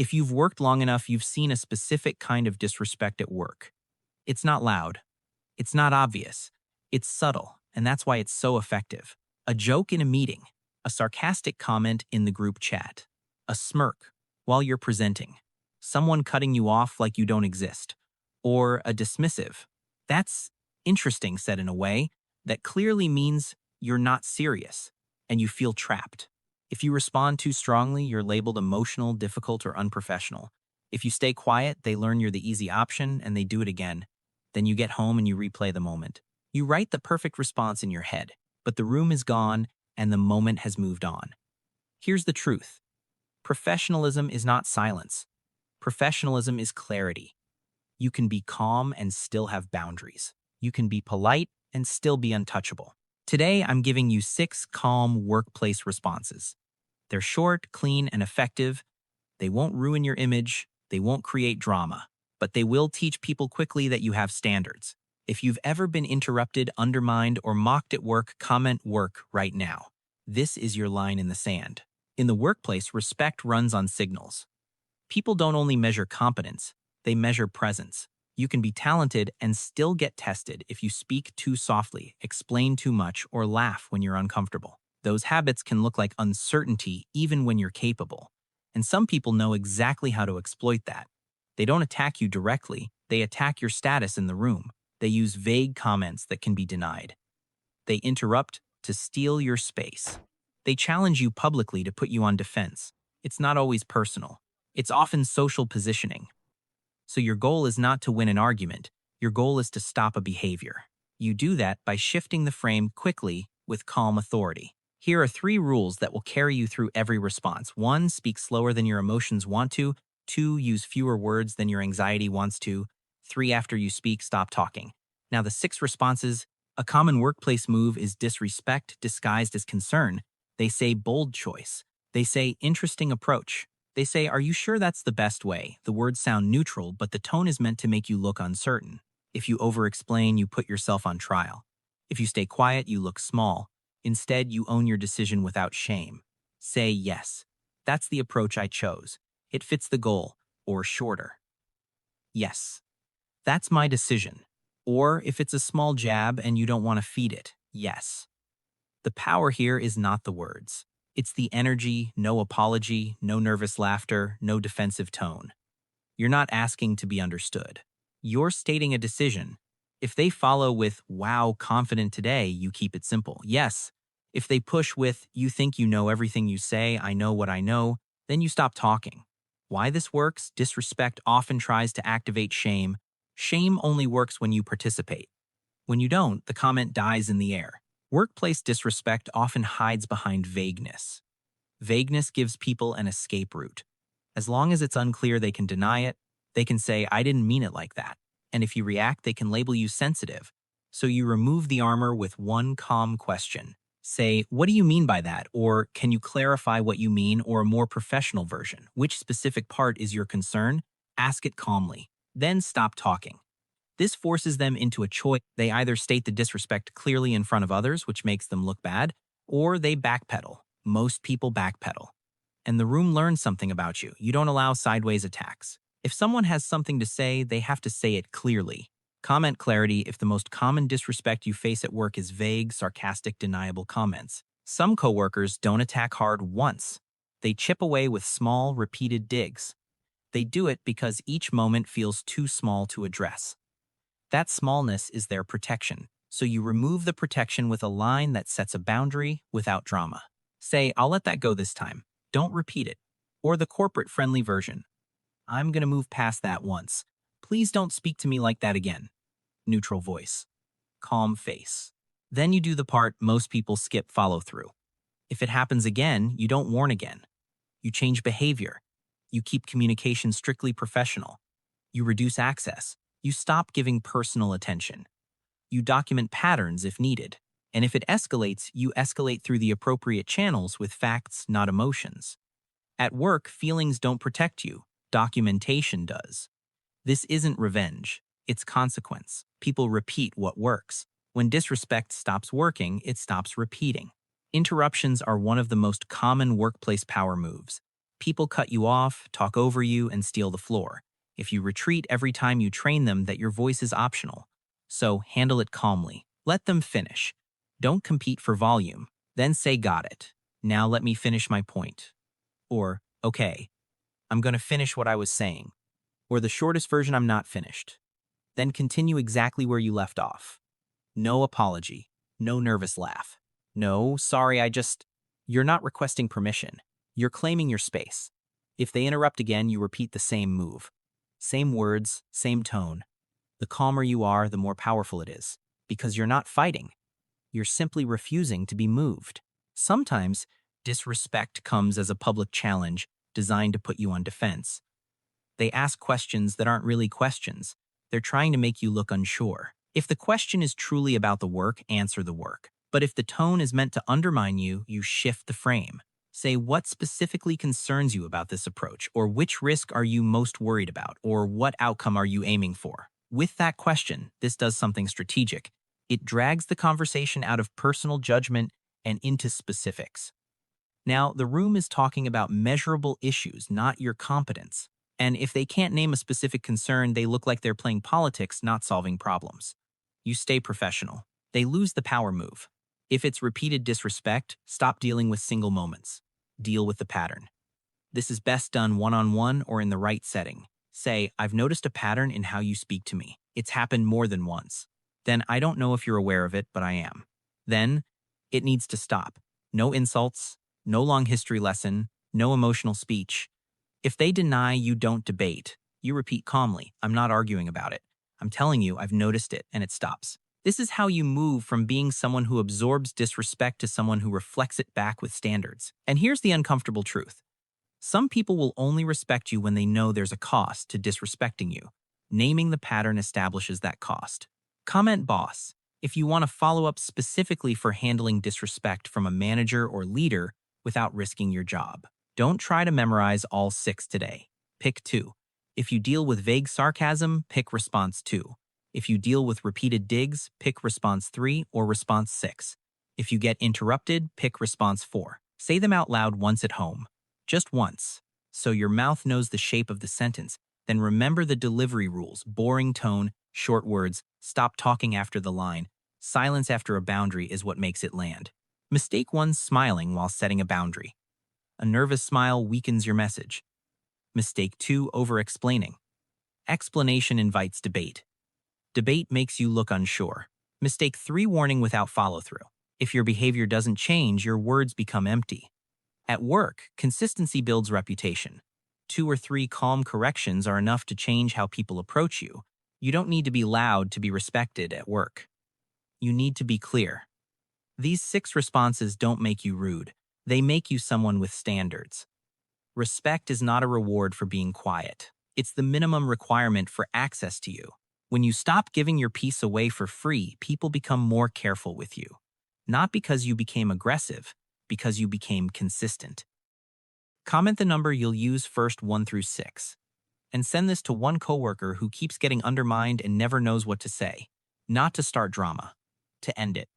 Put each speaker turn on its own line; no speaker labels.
If you've worked long enough, you've seen a specific kind of disrespect at work. It's not loud. It's not obvious. It's subtle, and that's why it's so effective. A joke in a meeting, a sarcastic comment in the group chat, a smirk while you're presenting, someone cutting you off like you don't exist, or a dismissive. That's interesting said in a way that clearly means you're not serious and you feel trapped. If you respond too strongly, you're labeled emotional, difficult, or unprofessional. If you stay quiet, they learn you're the easy option and they do it again. Then you get home and you replay the moment. You write the perfect response in your head, but the room is gone and the moment has moved on. Here's the truth. Professionalism is not silence. Professionalism is clarity. You can be calm and still have boundaries. You can be polite and still be untouchable. Today, I'm giving you 6 calm workplace responses. They're short, clean, and effective. They won't ruin your image. They won't create drama, but they will teach people quickly that you have standards. If you've ever been interrupted, undermined, or mocked at work, comment "work" right now. This is your line in the sand. In the workplace, respect runs on signals. People don't only measure competence, they measure presence. You can be talented and still get tested if you speak too softly, explain too much, or laugh when you're uncomfortable. Those habits can look like uncertainty even when you're capable. And some people know exactly how to exploit that. They don't attack you directly, they attack your status in the room. They use vague comments that can be denied. They interrupt to steal your space. They challenge you publicly to put you on defense. It's not always personal. It's often social positioning. So your goal is not to win an argument. Your goal is to stop a behavior. You do that by shifting the frame quickly with calm authority. Here are 3 rules that will carry you through every response. 1, speak slower than your emotions want to. 2, use fewer words than your anxiety wants to. 3, after you speak, stop talking. Now the 6 responses. A common workplace move is disrespect disguised as concern. They say bold choice. They say interesting approach. They say, are you sure that's the best way? The words sound neutral, but the tone is meant to make you look uncertain. If you over-explain, you put yourself on trial. If you stay quiet, you look small. Instead, you own your decision without shame. Say yes. That's the approach I chose. It fits the goal, or shorter. Yes. That's my decision. Or if it's a small jab and you don't want to feed it, yes. The power here is not the words. It's the energy, no apology, no nervous laughter, no defensive tone. You're not asking to be understood. You're stating a decision. If they follow with, wow, confident today, you keep it simple. Yes. If they push with, you think you know everything you say, I know what I know, then you stop talking. Why this works? Disrespect often tries to activate shame. Shame only works when you participate. When you don't, the comment dies in the air. Workplace disrespect often hides behind vagueness. Vagueness gives people an escape route. As long as it's unclear, they can deny it. They can say, I didn't mean it like that. And if you react, they can label you sensitive. So you remove the armor with one calm question. Say, what do you mean by that? Or can you clarify what you mean? Or a more professional version. Which specific part is your concern? Ask it calmly. Then stop talking. This forces them into a choice. They either state the disrespect clearly in front of others, which makes them look bad, or they backpedal. Most people backpedal. And the room learns something about you. You don't allow sideways attacks. If someone has something to say, they have to say it clearly. Comment clarity if the most common disrespect you face at work is vague, sarcastic, deniable comments. Some coworkers don't attack hard once. They chip away with small, repeated digs. They do it because each moment feels too small to address. That smallness is their protection, so you remove the protection with a line that sets a boundary without drama. Say, I'll let that go this time. Don't repeat it. Or the corporate-friendly version. I'm going to move past that once. Please don't speak to me like that again. Neutral voice. Calm face. Then you do the part most people skip follow-through. If it happens again, you don't warn again. You change behavior. You keep communication strictly professional. You reduce access. You stop giving personal attention. You document patterns if needed. And if it escalates, you escalate through the appropriate channels with facts, not emotions. At work, feelings don't protect you. Documentation does. This isn't revenge. It's consequence. People repeat what works. When disrespect stops working, it stops repeating. Interruptions are one of the most common workplace power moves. People cut you off, talk over you, and steal the floor. If you retreat every time you train them that your voice is optional. So handle it calmly. Let them finish. Don't compete for volume. Then say got it. Now let me finish my point. Or, okay, I'm going to finish what I was saying. Or the shortest version, I'm not finished. Then continue exactly where you left off. No apology. No nervous laugh. No, sorry, You're not requesting permission. You're claiming your space. If they interrupt again, you repeat the same move. Same words, same tone. The calmer you are, the more powerful it is. Because you're not fighting. You're simply refusing to be moved. Sometimes, disrespect comes as a public challenge designed to put you on defense. They ask questions that aren't really questions. They're trying to make you look unsure. If the question is truly about the work, answer the work. But if the tone is meant to undermine you, you shift the frame. Say what specifically concerns you about this approach, or which risk are you most worried about, or what outcome are you aiming for? With that question, this does something strategic. It drags the conversation out of personal judgment and into specifics. Now, the room is talking about measurable issues, not your competence. And if they can't name a specific concern, they look like they're playing politics, not solving problems. You stay professional. They lose the power move. If it's repeated disrespect, stop dealing with single moments. Deal with the pattern. This is best done one-on-one or in the right setting. Say, I've noticed a pattern in how you speak to me. It's happened more than once. Then I don't know if you're aware of it, but I am. Then it needs to stop. No insults, no long history lesson, no emotional speech. If they deny, you don't debate. You repeat calmly, I'm not arguing about it. I'm telling you, I've noticed it, and it stops. This is how you move from being someone who absorbs disrespect to someone who reflects it back with standards. And here's the uncomfortable truth. Some people will only respect you when they know there's a cost to disrespecting you. Naming the pattern establishes that cost. Comment boss. If you want to follow up specifically for handling disrespect from a manager or leader without risking your job. Don't try to memorize all 6 today. Pick 2. If you deal with vague sarcasm, pick response 2. If you deal with repeated digs, pick response 3 or response 6. If you get interrupted, pick response 4. Say them out loud once at home. Just once. So your mouth knows the shape of the sentence. Then remember the delivery rules: boring tone, short words, stop talking after the line. Silence after a boundary is what makes it land. Mistake 1, smiling while setting a boundary. A nervous smile weakens your message. Mistake 2, over-explaining. Explanation invites debate. Debate makes you look unsure. Mistake 3, warning without follow-through. If your behavior doesn't change, your words become empty. At work, consistency builds reputation. 2 or 3 calm corrections are enough to change how people approach you. You don't need to be loud to be respected at work. You need to be clear. These 6 responses don't make you rude. They make you someone with standards. Respect is not a reward for being quiet. It's the minimum requirement for access to you. When you stop giving your peace away for free, people become more careful with you. Not because you became aggressive, because you became consistent. Comment the number you'll use first 1 through 6. And send this to one coworker who keeps getting undermined and never knows what to say. Not to start drama, to end it.